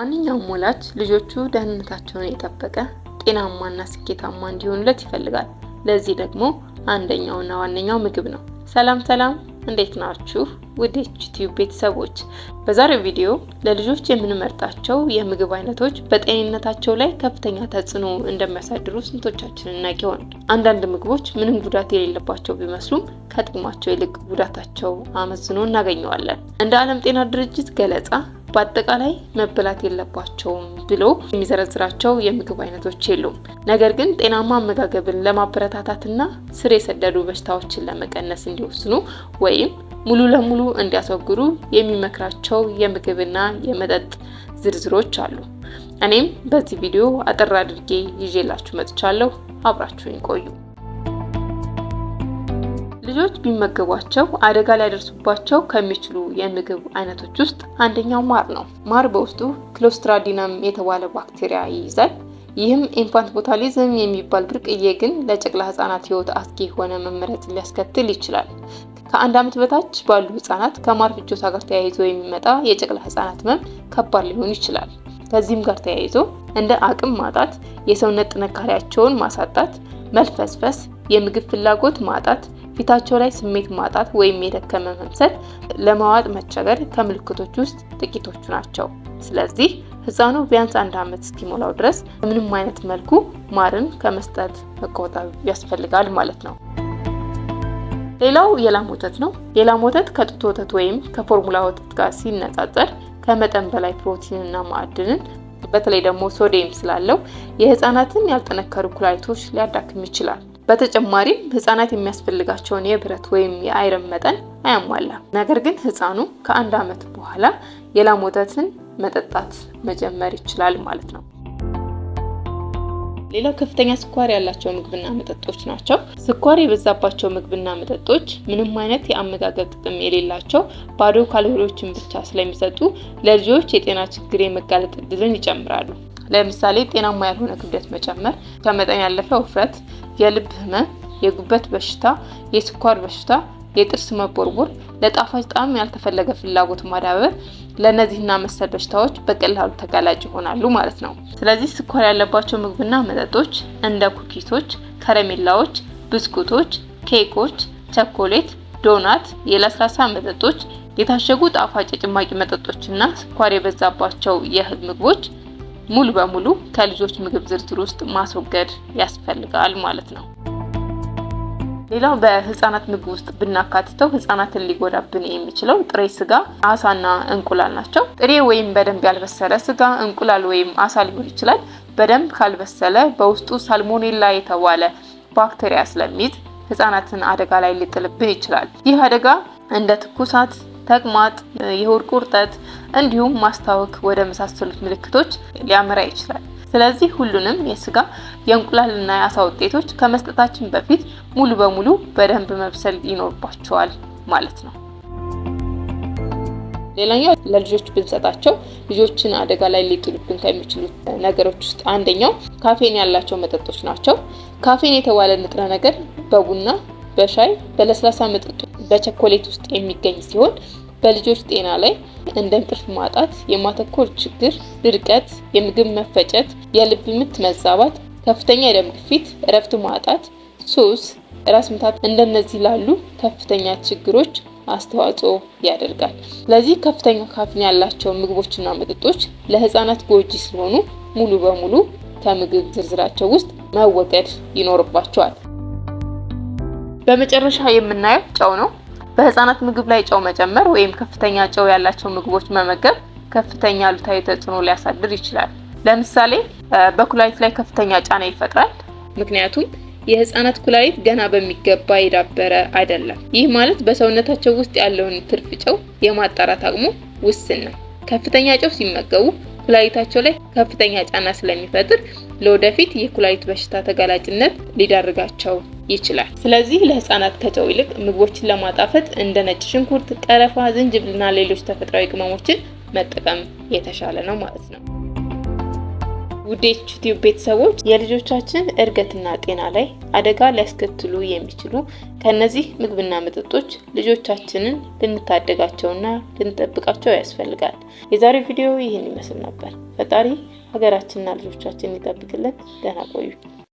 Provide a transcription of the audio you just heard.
ማንኛውም ወላጅ ልጆቹ ደህንነታቸውን የጠበቀ ጤናማና ስኬታማ እንዲሆኑለት ይፈልጋል። ለዚህ ደግሞ አንደኛውና ዋነኛው ምግብ ነው። ሰላም እንዴት ናችሁ? ውድ ዩቲዩብ ቤተሰቦች፣ በዛሬው ቪዲዮ ለልጆች የምንመርጣቸው የምግብ አይነቶች በጤንነታቸው ላይ ከፍተኛ ተጽዕኖ እንደሚያሳድሩ ስንቶቻችን እናውቅ ይሆን? አንዳንድ ምግቦች ምንም ጉዳት የሌለባቸው ቢመስሉም ከጥቅማቸው ይልቅ ጉዳታቸው አመዝኖ እናገኘዋለን። እንደ ዓለም ጤና ድርጅት ገለጻ በአጠቃላይ መበላት የለባቸውም ብሎ የሚዘረዝራቸው የምግብ አይነቶች የሉም። ነገር ግን ጤናማ አመጋገብን ለማበረታታትና ስር የሰደዱ በሽታዎችን ለመቀነስ እንዲወስኑ ወይም ሙሉ ለሙሉ እንዲያስወግዱ የሚመክራቸው የምግብና የመጠጥ ዝርዝሮች አሉ። እኔም በዚህ ቪዲዮ አጠር አድርጌ ይዤላችሁ መጥቻለሁ። አብራችሁኝ ቆዩ። ልጆች ቢመገቧቸው አደጋ ሊያደርሱባቸው ከሚችሉ የምግብ አይነቶች ውስጥ አንደኛው ማር ነው። ማር በውስጡ ክሎስትራዲየም የተባለ ባክቴሪያ ይይዛል። ይህም ኢንፋንት ቦታሊዝም የሚባል ብርቅዬ ግን ለጨቅላ ህጻናት ህይወት አስጊ የሆነ መመረጥ ሊያስከትል ይችላል። ከአንድ ዓመት በታች ባሉ ህጻናት ከማር ፍጆታ ጋር ተያይዞ የሚመጣ የጨቅላ ህጻናት ህመም ከባድ ሊሆን ይችላል። ከዚህም ጋር ተያይዞ እንደ አቅም ማጣት፣ የሰውነት ጥንካሬያቸውን ማሳጣት፣ መልፈስፈስ፣ የምግብ ፍላጎት ማጣት፣ ፊታቸው ላይ ስሜት ማጣት ወይም የደከመ መምሰል፣ ለማዋጥ መቸገር ከምልክቶች ውስጥ ጥቂቶቹ ናቸው። ስለዚህ ህፃኑ ቢያንስ 1 ዓመት እስኪሞላው ድረስ በምንም አይነት መልኩ ማርን ከመስጠት መቆጠብ ያስፈልጋል ማለት ነው። ሌላው የላም ወተት ነው። የላም ወተት ከጡት ወተት ወይም ከፎርሙላ ወተት ጋር ሲነጻጸር ከመጠን በላይ ፕሮቲንና ማዕድንን በተለይ ደግሞ ሶዲየም ስላለው የህፃናትን ያልጠነከሩ ኩላሊቶች ሊያዳክም ይችላል። በተጨማሪም ህፃናት የሚያስፈልጋቸውን የብረት ወይም የአይረን መጠን አያሟላም። ነገር ግን ህፃኑ ከ1 ዓመት በኋላ የላም ወተትን መጠጣት መጀመር ይችላል ማለት ነው። ሌላው ከፍተኛ ስኳር ያላቸው ምግብና መጠጦች ናቸው። ስኳር የበዛባቸው ምግብና መጠጦች ምንም አይነት የአመጋገብ ጥቅም የሌላቸው ባዶ ካሎሪዎችን ብቻ ስለሚሰጡ ለልጆች የጤና ችግር የመጋለጥ እድልን ይጨምራሉ። ለምሳሌ ጤናማ ያልሆነ ክብደት መጨመር፣ ከመጠን ያለፈ ውፍረት፣ የልብ ህመም፣ የጉበት በሽታ፣ የስኳር በሽታ፣ የጥርስ መቦርቦር፣ ለጣፋጭ ጣዕም ያልተፈለገ ፍላጎት ማዳበር፣ ለነዚህና መሰል በሽታዎች በቀላሉ ተጋላጭ ይሆናሉ ማለት ነው። ስለዚህ ስኳር ያለባቸው ምግብና መጠጦች እንደ ኩኪሶች፣ ከረሜላዎች፣ ብስኩቶች፣ ኬኮች፣ ቸኮሌት፣ ዶናት፣ የለስላሳ መጠጦች፣ የታሸጉ ጣፋጭ የጭማቂ መጠጦችና ስኳር የበዛባቸው የእህል ምግቦች ሙሉ በሙሉ ከልጆች ምግብ ዝርዝር ውስጥ ማስወገድ ያስፈልጋል ማለት ነው። ሌላው በህፃናት ምግብ ውስጥ ብናካትተው ህፃናትን ሊጎዳብን የሚችለው ጥሬ ስጋ፣ አሳና እንቁላል ናቸው። ጥሬ ወይም በደንብ ያልበሰለ ስጋ፣ እንቁላል ወይም አሳ ሊሆን ይችላል። በደንብ ካልበሰለ በውስጡ ሳልሞኔላ የተባለ ባክቴሪያ ስለሚይዝ ህፃናትን አደጋ ላይ ሊጥልብን ይችላል። ይህ አደጋ እንደ ትኩሳት፣ ተቅማጥ፣ የሆድ ቁርጠት እንዲሁም ማስታወክ ወደ መሳሰሉት ምልክቶች ሊያመራ ይችላል። ስለዚህ ሁሉንም የስጋ የእንቁላልና የአሳ ውጤቶች ከመስጠታችን በፊት ሙሉ በሙሉ በደንብ መብሰል ይኖርባቸዋል ማለት ነው። ሌላኛው ለልጆች ብንሰጣቸው ልጆችን አደጋ ላይ ሊጥሉብን ከሚችሉ ነገሮች ውስጥ አንደኛው ካፌን ያላቸው መጠጦች ናቸው። ካፌን የተባለ ንጥረ ነገር በቡና፣ በሻይ፣ በለስላሳ መጠጦች፣ በቸኮሌት ውስጥ የሚገኝ ሲሆን በልጆች ጤና ላይ እንደ እንቅልፍ ማጣት፣ የማተኮር ችግር፣ ድርቀት፣ የምግብ መፈጨት፣ የልብ ምት መዛባት፣ ከፍተኛ የደም ግፊት፣ እረፍት ማጣት፣ ሱስ፣ ራስ ምታት እንደነዚህ ላሉ ከፍተኛ ችግሮች አስተዋጽኦ ያደርጋል። ስለዚህ ከፍተኛ ካፌን ያላቸው ምግቦችና መጠጦች ለህፃናት ጎጂ ስለሆኑ ሙሉ በሙሉ ከምግብ ዝርዝራቸው ውስጥ መወገድ ይኖርባቸዋል። በመጨረሻ የምናየው ጨው ነው። በህፃናት ምግብ ላይ ጨው መጨመር ወይም ከፍተኛ ጨው ያላቸው ምግቦች መመገብ ከፍተኛ አሉታዊ ተጽዕኖ ሊያሳድር ይችላል። ለምሳሌ በኩላሊት ላይ ከፍተኛ ጫና ይፈጥራል። ምክንያቱም የህፃናት ኩላሊት ገና በሚገባ የዳበረ አይደለም። ይህ ማለት በሰውነታቸው ውስጥ ያለውን ትርፍ ጨው የማጣራት አቅሙ ውስን ነው። ከፍተኛ ጨው ሲመገቡ ኩላሊታቸው ላይ ከፍተኛ ጫና ስለሚፈጥር ለወደፊት የኩላሊት በሽታ ተጋላጭነት ሊዳርጋቸው ይችላል። ስለዚህ ለህፃናት ከጨው ይልቅ ምግቦችን ለማጣፈጥ እንደ ነጭ ሽንኩርት፣ ቀረፋ፣ ዝንጅብልና ሌሎች ተፈጥሯዊ ቅመሞችን መጠቀም የተሻለ ነው ማለት ነው። ውድ የዩቲዩብ ቤተሰቦች የልጆቻችን እድገትና ጤና ላይ አደጋ ሊያስከትሉ የሚችሉ ከነዚህ ምግብና መጠጦች ልጆቻችንን ልንታደጋቸውና ልንጠብቃቸው ያስፈልጋል። የዛሬው ቪዲዮ ይህን ይመስል ነበር። ፈጣሪ ሀገራችንና ልጆቻችንን ይጠብቅልን። ደህና ቆዩ።